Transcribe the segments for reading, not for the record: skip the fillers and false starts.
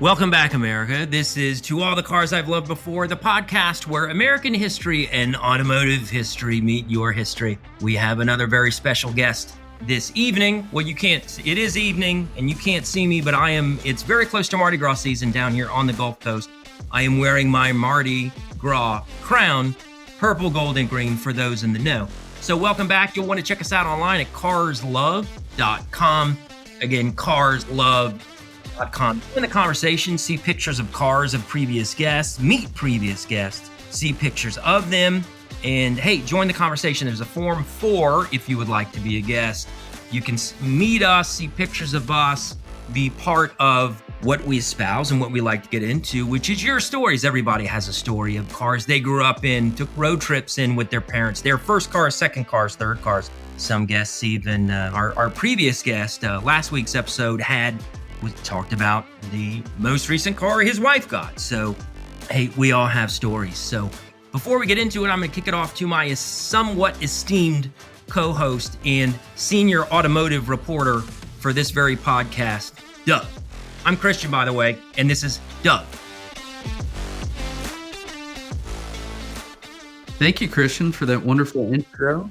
Welcome back, America. This is To All the Cars I've Loved Before, the podcast where American history and automotive history meet your history. We have another very special guest this evening. Well, it is evening and you can't see me, but it's very close to Mardi Gras season down here on the Gulf Coast. I am wearing my Mardi Gras crown, purple, gold, and green for those in the know. So welcome back. You'll want to check us out online at carslove.com. Again, carslove.com. In the conversation, see pictures of cars of previous guests, meet previous guests, see pictures of them, and hey, join the conversation. There's a form if you would like to be a guest. You can meet us, see pictures of us, be part of what we espouse and what we like to get into, which is your stories. Everybody has a story of cars they grew up in, took road trips in with their parents, their first cars, second cars, third cars. Some guests even, our previous guest, last week's episode we talked about the most recent car his wife got. So, hey, we all have stories. So before we get into it, I'm going to kick it off to my somewhat esteemed co-host and senior automotive reporter for this very podcast, Doug. I'm Christian, by the way, and this is Doug. Thank you, Christian, for that wonderful intro.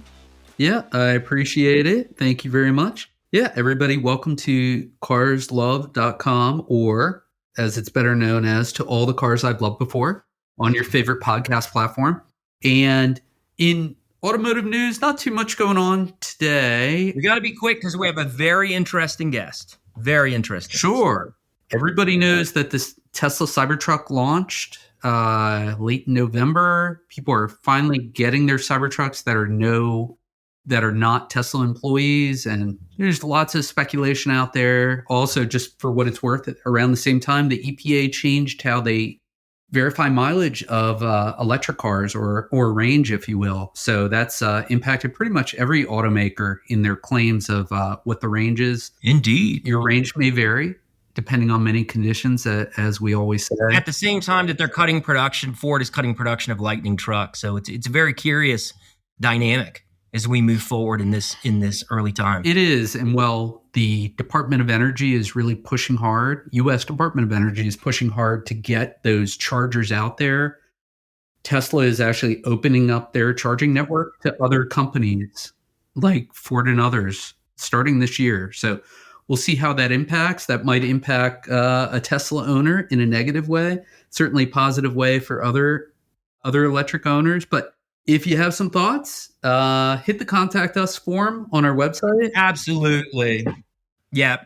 Yeah, I appreciate it. Thank you very much. Yeah, everybody, welcome to carslove.com, or as it's better known as, To All the Cars I've Loved Before, on your favorite podcast platform. And in automotive news, not too much going on today. We got to be quick because we have a very interesting guest. Very interesting. Sure. Everybody knows that this Tesla Cybertruck launched late in November. People are finally getting their Cybertrucks that are not Tesla employees, and there's lots of speculation out there. Also, just for what it's worth, around the same time, the EPA changed how they verify mileage of electric cars or range, if you will. So that's impacted pretty much every automaker in their claims of what the range is. Indeed. Your range may vary depending on many conditions, as we always say. At the same time that they're cutting production, Ford is cutting production of Lightning trucks. So it's a very curious dynamic as we move forward in this early time. It is. And well, the Department of Energy is really pushing hard. U.S. Department of Energy is pushing hard to get those chargers out there. Tesla is actually opening up their charging network to other companies like Ford and others starting this year. So we'll see how that impacts. That might impact a Tesla owner in a negative way, certainly positive way for other electric owners. But if you have some thoughts, hit the contact us form on our website. Absolutely. Yeah.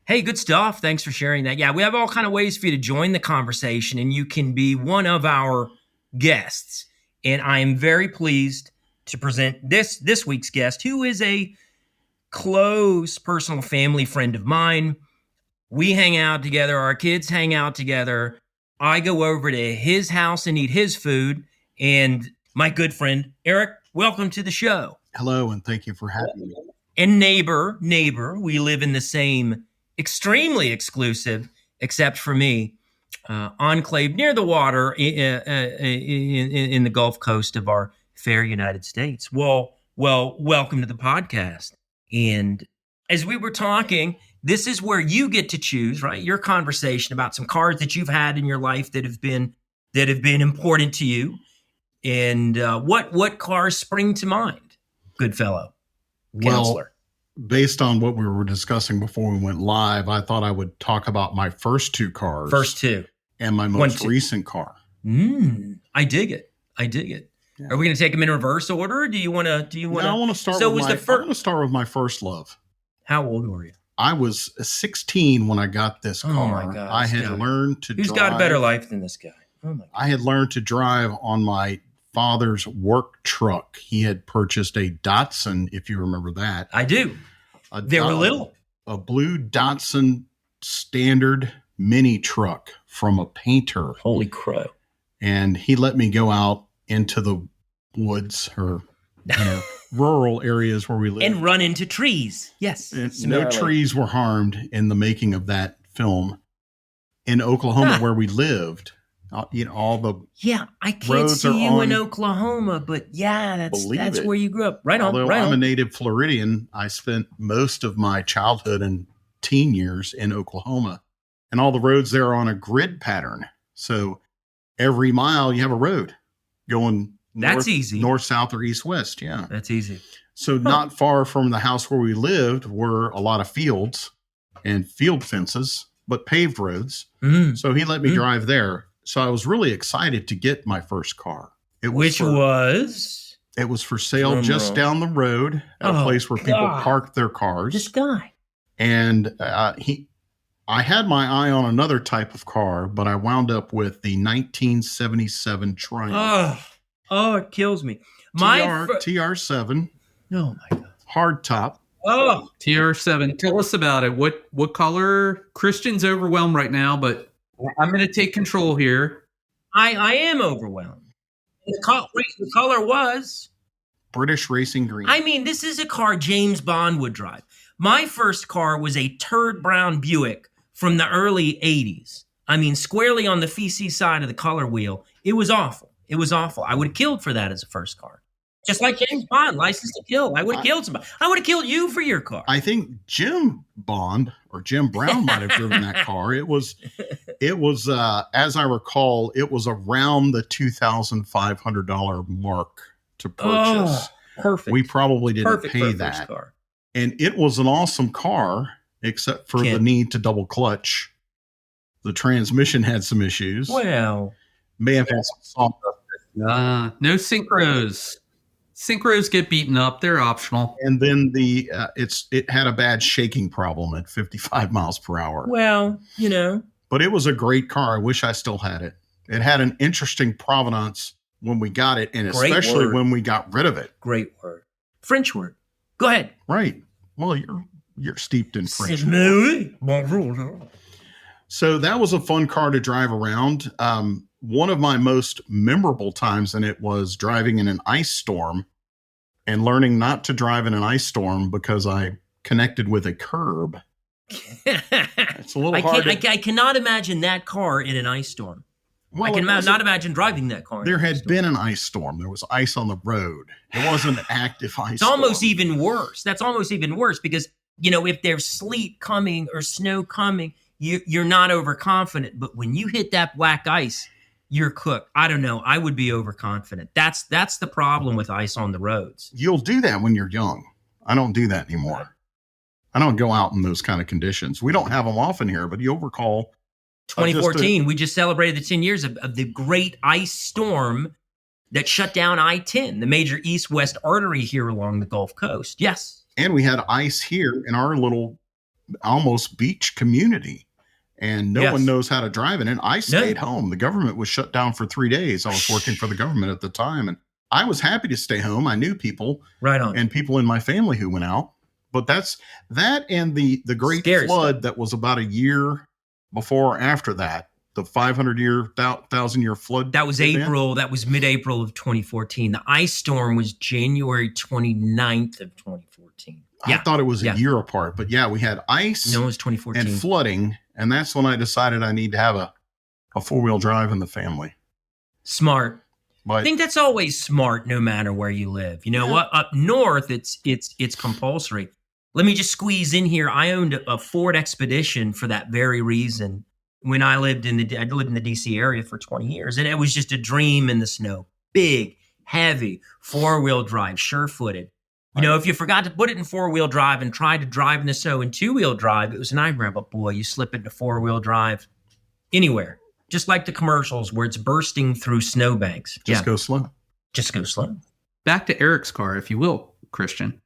Hey, good stuff. Thanks for sharing that. Yeah, we have all kind of ways for you to join the conversation, and you can be one of our guests. And I am very pleased to present this week's guest, who is a close personal family friend of mine. We hang out together. Our kids hang out together. I go over to his house and eat his food. And my good friend, Eric, welcome to the show. Hello, and thank you for having me. And neighbor, we live in the same extremely exclusive, except for me, enclave near the water in the Gulf Coast of our fair United States. Well, welcome to the podcast. And as we were talking, this is where you get to choose, right? Your conversation about some cars that you've had in your life that have been important to you. And what cars spring to mind, good fellow counselor? Well, based on what we were discussing before we went live, I thought I would talk about my first two cars. First two. And my most recent car. I dig it. Yeah. Are we going to take them in reverse order? Or do you want to? No, I want to start. I want to start with my first love. How old were you? I was 16 when I got this car. Oh my God! I had learned to. Who's got a better life than this guy? Oh my God. I had learned to drive on my father's work truck. He had purchased a Datsun, if you remember that. I do. They were little. A blue Datsun standard mini truck from a painter. Holy crow. And he let me go out into the woods or rural areas where we live. And run into trees. Yes. No trees were harmed in the making of that film. In Oklahoma, where we lived, all the I can't see you in Oklahoma, but that's where you grew up. Although I'm a native Floridian, I spent most of my childhood and teen years in Oklahoma. and all the roads there are on a grid pattern. So every mile you have a road going That's easy. North, south, or east, west. Yeah. That's easy. So not far from the house where we lived were a lot of fields and field fences, but paved roads. So he let me drive there. So I was really excited to get my first car. It was for sale just down the road at a place where people park their cars. This guy. And I had my eye on another type of car, but I wound up with the 1977 Triumph. Oh, it kills me. TR7. Oh my God. Hard top. Oh, TR7. Tell us about it. What color? Christian's overwhelmed right now, but I'm going to take control here. I am overwhelmed. The color was British racing green. I mean, this is a car James Bond would drive. My first car was a turd brown Buick from the early 80s. I mean, squarely on the feces side of the color wheel. It was awful. It was awful. I would have killed for that as a first car. Just like James Bond, License to Kill. I would have killed somebody. I would have killed you for your car. I think Jim Bond or Jim Brown might have driven that car. It was, as I recall, it was around the $2,500 mark to purchase. Perfect. We probably didn't Perfect pay for a that. first car. And it was an awesome car, except for the need to double clutch. The transmission had some issues. Well, may have had some soft. No synchros. Synchros get beaten up. They're optional. And then it had a bad shaking problem at 55 miles per hour. Well, you know. But it was a great car. I wish I still had it. It had an interesting provenance when we got it, and especially when we got rid of it. Great word. French word. Go ahead. Right. Well, you're steeped in French. So that was a fun car to drive around. One of my most memorable times in it was driving in an ice storm and learning not to drive in an ice storm because I connected with a curb. It's a little hard. I cannot imagine that car in an ice storm. Well, I can not imagine driving that car. There had been an ice storm. There was ice on the road. It wasn't an active ice storm. It's almost even worse. That's almost even worse because, you know, if there's sleet coming or snow coming, you're not overconfident. But when you hit that black ice, you're cooked. I don't know. I would be overconfident. That's the problem with ice on the roads. You'll do that when you're young. I don't do that anymore. I don't go out in those kind of conditions. We don't have them often here, but you'll recall 2014, we just celebrated the 10 years of the great ice storm that shut down I-10, the major east-west artery here along the Gulf Coast. Yes. And we had ice here in our little almost beach community. And no one knows how to drive in it. I stayed home. The government was shut down for 3 days. I was working for the government at the time. And I was happy to stay home. I knew people. Right on. And people in my family who went out. But that's that and the great flood that was about a year before or after that. The 500-year, 1,000-year flood. That was April. That was mid-April of 2014. The ice storm was January 29th of 2014. I thought it was a year apart. But yeah, we had ice it was 2014. and flooding. And that's when I decided I need to have a four-wheel drive in the family. Smart. But I think that's always smart no matter where you live. You know what? Up north, it's compulsory. Let me just squeeze in here. I owned a Ford Expedition for that very reason. When I lived in the DC area for 20 years, and it was just a dream in the snow. Big, heavy, four-wheel drive, sure-footed. You know, if you forgot to put it in four-wheel drive and tried to drive in the snow in two-wheel drive, it was a nightmare. But boy, you slip it into four-wheel drive anywhere. Just like the commercials where it's bursting through snowbanks. Just go slow. Just go slow. Back to Eric's car, if you will, Christian.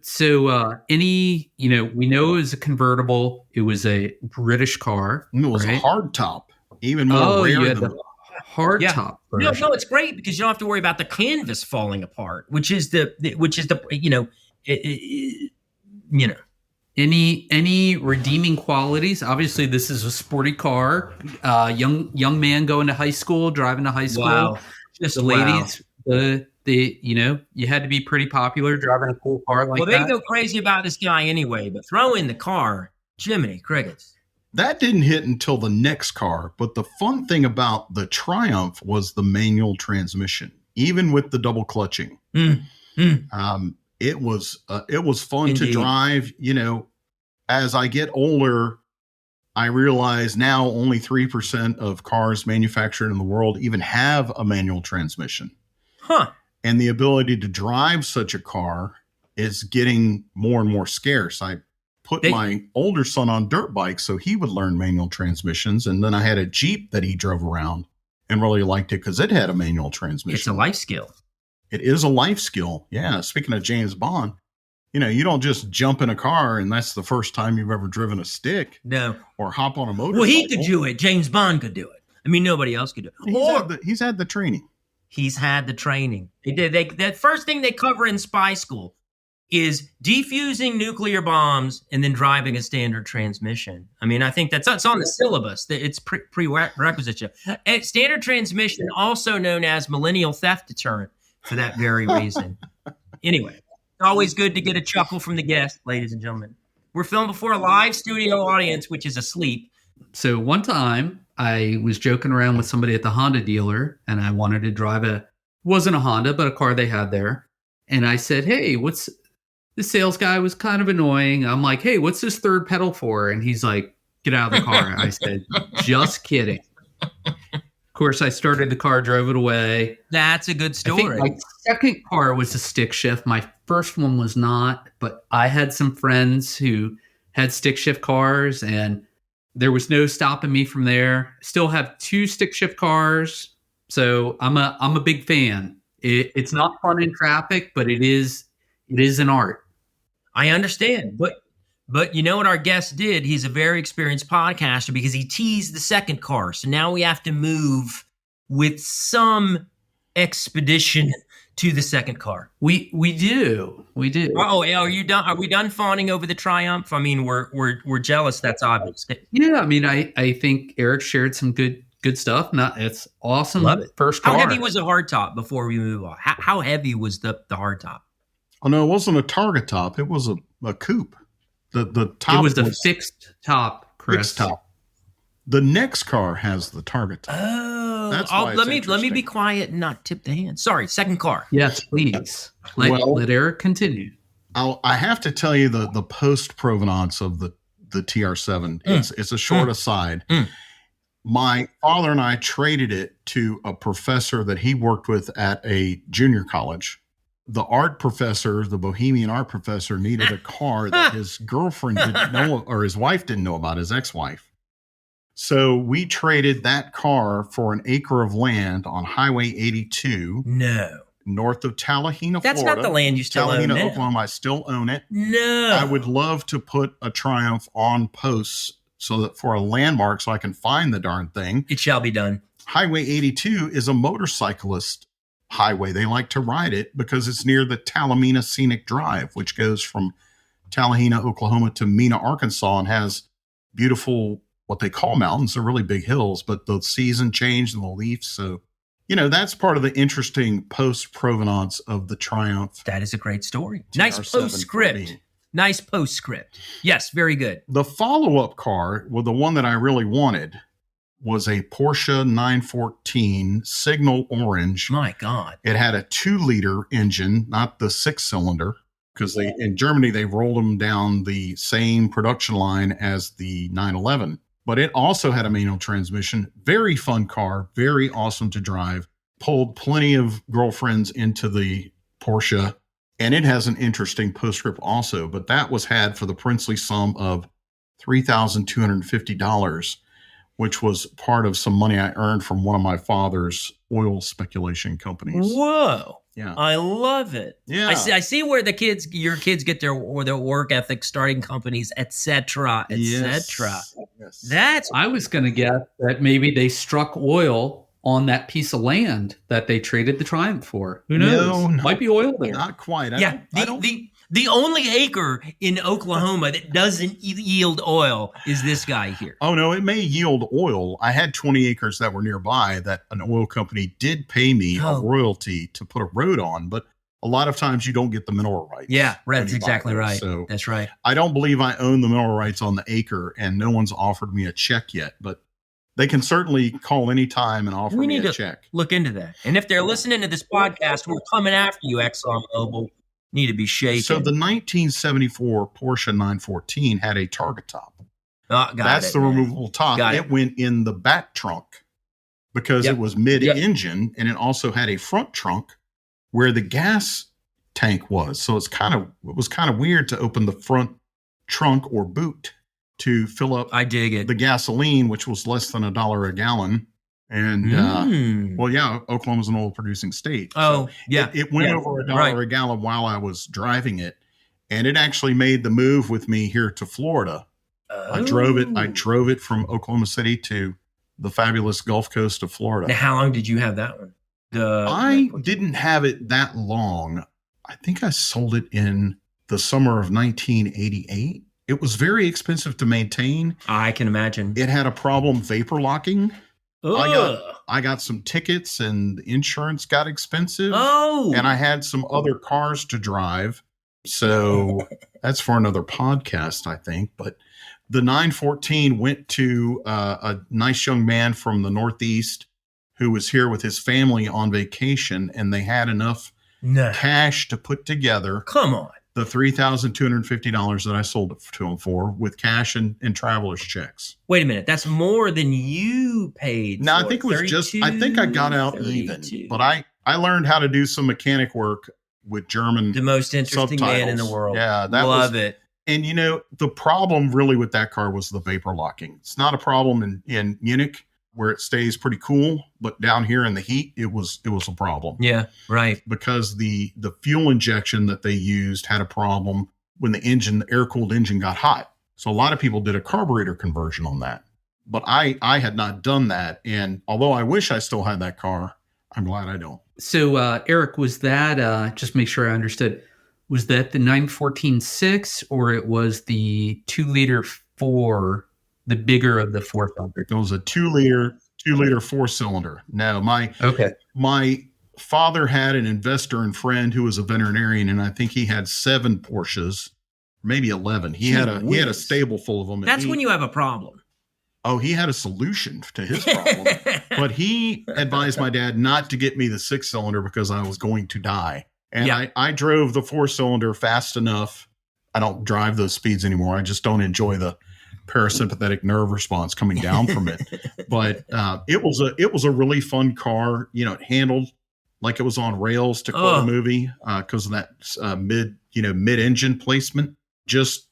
So we know it was a convertible. It was a British car. It was a hard top. Even more rare than the hard top version. No, it's great because you don't have to worry about the canvas falling apart, which is the Any redeeming qualities? Obviously, this is a sporty car. Young man going to high school, driving to high school. Wow. Just the ladies, you had to be pretty popular driving a cool car like that. Well, they go crazy about this guy anyway, but throw in the car, Jiminy Crickets. That didn't hit until the next car. But the fun thing about the Triumph was the manual transmission, even with the double clutching. It was fun to drive. You know, as I get older, I realize now only 3% of cars manufactured in the world even have a manual transmission. Huh. And the ability to drive such a car is getting more and more scarce. I put my older son on dirt bikes so he would learn manual transmissions. And then I had a Jeep that he drove around and really liked it because it had a manual transmission. It's a life skill. It is a life skill. Yeah. Speaking of James Bond, you don't just jump in a car and that's the first time you've ever driven a stick. No. Or hop on a motorcycle. Well, he could do it. James Bond could do it. I mean, nobody else could do it. He's had the training. He's had the training. That first thing they cover in spy school is defusing nuclear bombs and then driving a standard transmission. I mean, I think it's on the syllabus. It's prerequisite. Standard transmission, also known as millennial theft deterrent, for that very reason. Anyway. Always good to get a chuckle from the guest, ladies and gentlemen. We're filmed before a live studio audience, which is asleep. So one time I was joking around with somebody at the Honda dealer and I wanted to drive wasn't a Honda, but a car they had there. And I said, hey, the sales guy was kind of annoying. I'm like, hey, what's this third pedal for? And he's like, get out of the car. I said, just kidding. Of course, I started the car, drove it away. That's a good story. I think my second car was a stick shift. My first one was not, but I had some friends who had stick shift cars, and there was no stopping me from there. Still have 2 stick shift cars, so I'm a big fan. It's not fun in traffic, but it is an art. I understand, but you know what our guest did? He's a very experienced podcaster because he teased the second car. So now we have to move with some expedition to the second car. We do. Oh, are you done? Are we done fawning over the Triumph? I mean, we're jealous. That's obvious. Yeah, I mean, I think Eric shared some good stuff. It's awesome. Love it. First car. How heavy was the hardtop before we move on? How heavy was the hardtop? Oh no, it wasn't a targa top. It was a coupe. The top. It was the fixed top, Chris. Fixed top. The next car has the targa top. Oh, that's why let me be quiet and not tip the hand. Sorry, second car. Yes, please. Let Eric continue. I have to tell you the post provenance of the TR7. It's a short aside. My father and I traded it to a professor that he worked with at a junior college. The art professor, the bohemian art professor, needed a car that his girlfriend didn't know, or his wife didn't know about, his ex-wife. So we traded that car for an acre of land on Highway 82. No. North of Tallahena, That's Florida. Not the land you still own now. Tallahena, Oklahoma. I still own it. No. I would love to put a Triumph on posts so that for a landmark so I can find the darn thing. It shall be done. Highway 82 is a motorcyclist highway. They like to ride it because it's near the Tallahassee Scenic Drive, which goes from Tallahena, Oklahoma to Mena, Arkansas, and has beautiful, what they call mountains. They're really big hills, but the season changed and the leaves. So, that's part of the interesting post-provenance of the Triumph. That is a great story. Nice postscript. Nice postscript. Yes, very good. The follow-up car, well, the one that I really wanted, was a Porsche 914 Signal Orange. My God. It had a 2-liter engine, not the 6-cylinder, because in Germany, they rolled them down the same production line as the 911. But it also had a manual transmission. Very fun car. Very awesome to drive. Pulled plenty of girlfriends into the Porsche. And it has an interesting postscript also. But that was had for the princely sum of $3,250. Which was part of some money I earned from one of my father's oil speculation companies. Whoa. Yeah. I love it. Yeah. I see where your kids get their work ethic, starting companies, et cetera, et cetera. Yes. I was going to guess that maybe they struck oil on that piece of land that they traded the Triumph for. Who knows? No. Might be oil there. Not quite. The only acre in Oklahoma that doesn't yield oil is this guy here. Oh, no, it may yield oil. I had 20 acres that were nearby that an oil company did pay me a royalty to put a road on, but a lot of times you don't get the mineral rights. Yeah, that's exactly right. So that's right. I don't believe I own the mineral rights on the acre, and no one's offered me a check yet, but they can certainly call anytime and offer me a check. Look into that. And if they're listening to this podcast, we're coming after you, ExxonMobil. Need to be shaken. So the 1974 Porsche 914 had a targa top. Oh, That's the removable top. It went in the back trunk because it was mid-engine, and it also had a front trunk where the gas tank was. So it was kind of weird to open the front trunk or boot to fill up the gasoline, which was less than $1 a gallon. And Oklahoma's an oil producing state. Oh, so it went over $1 a gallon while I was driving it, and it actually made the move with me here to Florida. I drove it from Oklahoma City to the fabulous Gulf Coast of Florida. Now, how long did you have that one? I didn't have it that long. I think I sold it in the summer of 1988. It was very expensive to maintain. I can imagine. It had a problem vapor locking. Ugh. I got some tickets, and the insurance got expensive. Oh. And I had some other cars to drive. So that's for another podcast, I think. But the 914 went to a nice young man from the Northeast who was here with his family on vacation, and they had enough cash to put together. Come on. The $3,250 that I sold it to him for, with cash and traveler's checks. Wait a minute. That's more than you paid. No, I think it was I think I got out 32. Even. But I learned how to do some mechanic work with German The most interesting subtitles. Man in the world. Yeah. Love it. And, the problem really with that car was the vapor locking. It's not a problem in Munich, where it stays pretty cool, but down here in the heat, it was a problem. Yeah, right. Because the fuel injection that they used had a problem when the air-cooled engine got hot. So a lot of people did a carburetor conversion on that. But I had not done that. And although I wish I still had that car, I'm glad I don't. So, Eric, was that, just make sure I understood, was that the 914.6 or it was the 2-liter 4, the bigger of the 4-cylinder? It was a 2-liter 4-cylinder. No, my father had an investor and friend who was a veterinarian, and I think he had 7 Porsches, maybe 11. He had a stable full of them. That's when you have a problem. Oh, he had a solution to his problem. But he advised my dad not to get me the 6-cylinder because I was going to die. And I drove the 4-cylinder fast enough. I don't drive those speeds anymore. I just don't enjoy the parasympathetic nerve response coming down from it. But it was a really fun car. It handled like it was on rails, to quote a movie, because of that mid-engine placement. Just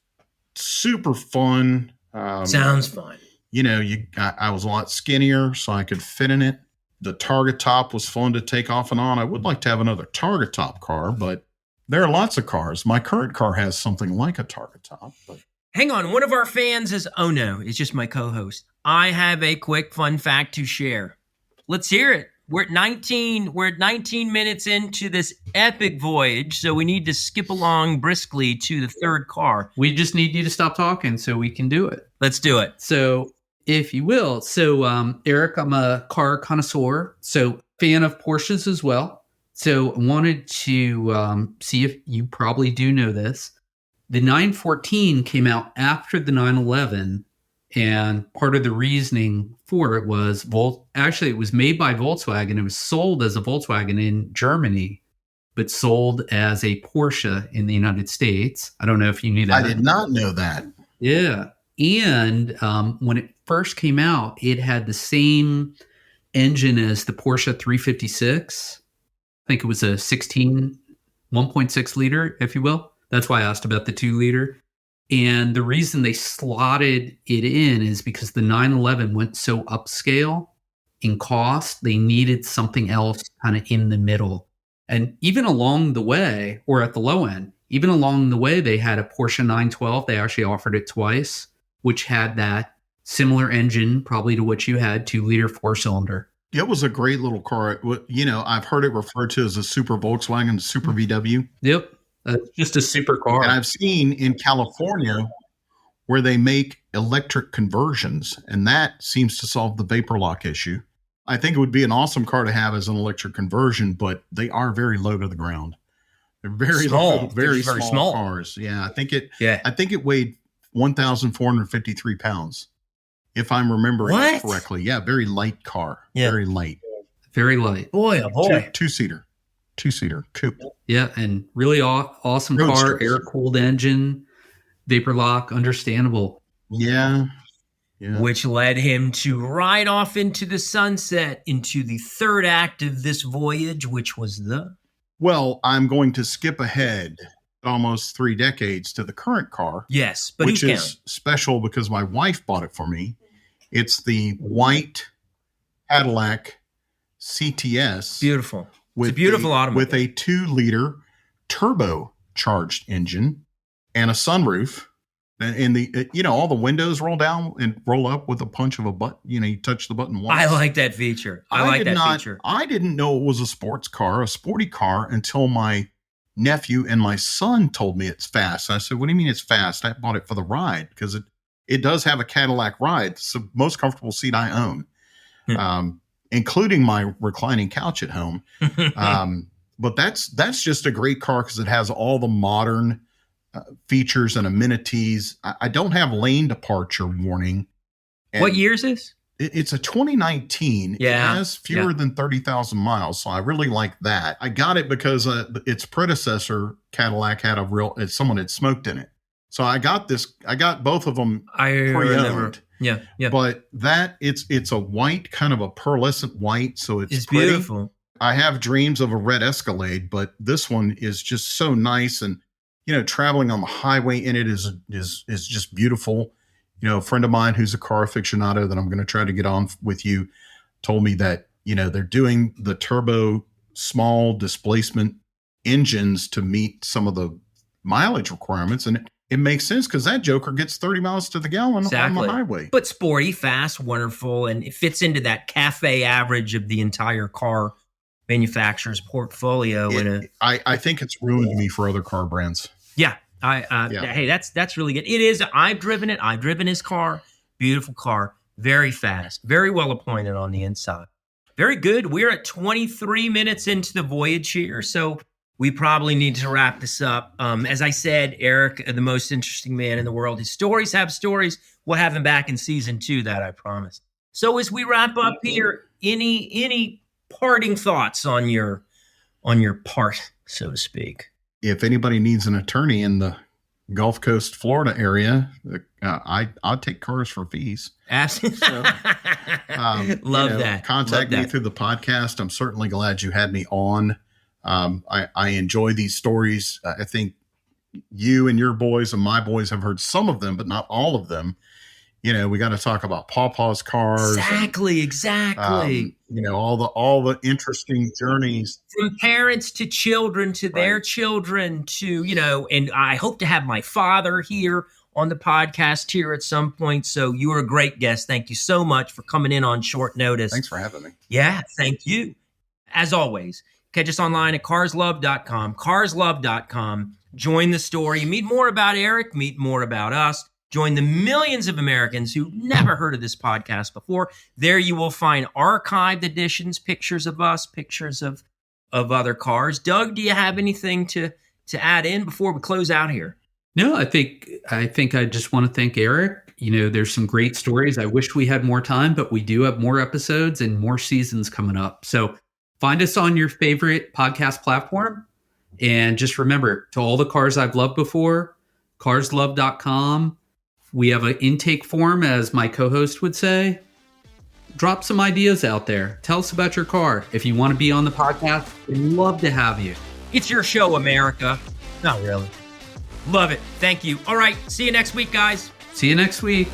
super fun. Sounds fun. I was a lot skinnier, so I could fit in it. The Targa top was fun to take off and on. I would like to have another Targa top car, but there are lots of cars. My current car has something like a Targa top. But hang on. One of our fans is, oh no, it's just my co-host. I have a quick fun fact to share. Let's hear it. We're at 19 minutes into this epic voyage, so we need to skip along briskly to the third car. We just need you to stop talking so we can do it. Let's do it. So, if you will. So, Eric, I'm a car connoisseur, so fan of Porsches as well. So, I wanted to see if you probably do know this. The 914 came out after the 911, and part of the reasoning for it was, actually, it was made by Volkswagen. It was sold as a Volkswagen in Germany, but sold as a Porsche in the United States. I don't know if you knew that. I did not know that. Yeah. And when it first came out, it had the same engine as the Porsche 356. I think it was a 1.6 liter, if you will. That's why I asked about the 2-liter. And the reason they slotted it in is because the 911 went so upscale in cost, they needed something else kind of in the middle. And even along the way, or at the low end, even along the way, they had a Porsche 912. They actually offered it twice, which had that similar engine, probably to what you had, 2-liter 4-cylinder. It was a great little car. I've heard it referred to as a super Volkswagen, super VW. Yep. Just a super car. And I've seen in California where they make electric conversions, and that seems to solve the vapor lock issue. I think it would be an awesome car to have as an electric conversion, but they are very low to the ground. They're very small, low, very small cars. Yeah, I think it weighed 1,453 pounds, if I'm remembering correctly. Yeah, very light car. Yeah. Very light. Very light. Boy, oh boy. Two-seater coupe. Yeah, and really awesome car, air-cooled engine, vapor lock, understandable. Yeah. which led him to ride off into the sunset into the third act of this voyage, which was the... Well, I'm going to skip ahead almost 3 decades to the current car. Yes, but which is special because my wife bought it for me. It's the white Cadillac CTS. Beautiful. It's a beautiful automobile. With a 2-liter turbocharged engine and a sunroof. And the all the windows roll down and roll up with a punch of a button. You touch the button once. I like that feature. I didn't know it was a sports car, a sporty car, until my nephew and my son told me it's fast. I said, "What do you mean it's fast?" I bought it for the ride because it does have a Cadillac ride. It's the most comfortable seat I own, including my reclining couch at home. But that's just a great car because it has all the modern features and amenities. I don't have lane departure warning. What year is this? It's a 2019. Yeah. It has fewer than 30,000 miles. So I really like that. I got it because its predecessor Cadillac had someone had smoked in it. So I got both of them pre-owned. Yeah. But it's a white, kind of a pearlescent white. So it's pretty. Beautiful. I have dreams of a red Escalade, but this one is just so nice. And, traveling on the highway in it is just beautiful. A friend of mine who's a car aficionado that I'm going to try to get on with you told me that, they're doing the turbo small displacement engines to meet some of the mileage requirements. And it makes sense because that joker gets 30 miles to the gallon on the highway. But sporty, fast, wonderful. And it fits into that cafe average of the entire car manufacturer's portfolio. I think it's ruined me for other car brands. Yeah. Hey, that's really good. It is. I've driven it. I've driven his car. Beautiful car. Very fast. Very well appointed on the inside. Very good. We're at 23 minutes into the voyage here, so we probably need to wrap this up. As I said, Eric, the most interesting man in the world. His stories have stories. We'll have him back in season 2, that I promise. So as we wrap up here, any parting thoughts on your part, so to speak? If anybody needs an attorney in the Gulf Coast, Florida area, I'll take cars for fees. Absolutely. So, Love that. Contact me through the podcast. I'm certainly glad you had me on. I enjoy these stories. I think you and your boys and my boys have heard some of them, but not all of them. We got to talk about Pawpaw's cars. Exactly. All the interesting journeys from parents to children to their children to, and I hope to have my father here on the podcast here at some point. So you were a great guest. Thank you so much for coming in on short notice. Thanks for having me. Yeah, thank you. As always, catch us online at carslove.com, Join the story. Meet more about Eric. Meet more about us. Join the millions of Americans who never heard of this podcast before. There you will find archived editions, pictures of us, pictures of other cars. Doug, do you have anything to add in before we close out here? No, I think I just want to thank Eric. There's some great stories. I wish we had more time, but we do have more episodes and more seasons coming up. So find us on your favorite podcast platform. And just remember, to all the cars I've loved before, carslove.com. We have an intake form, as my co-host would say. Drop some ideas out there. Tell us about your car. If you want to be on the podcast, we'd love to have you. It's your show, America. Not really. Love it. Thank you. All right. See you next week, guys. See you next week.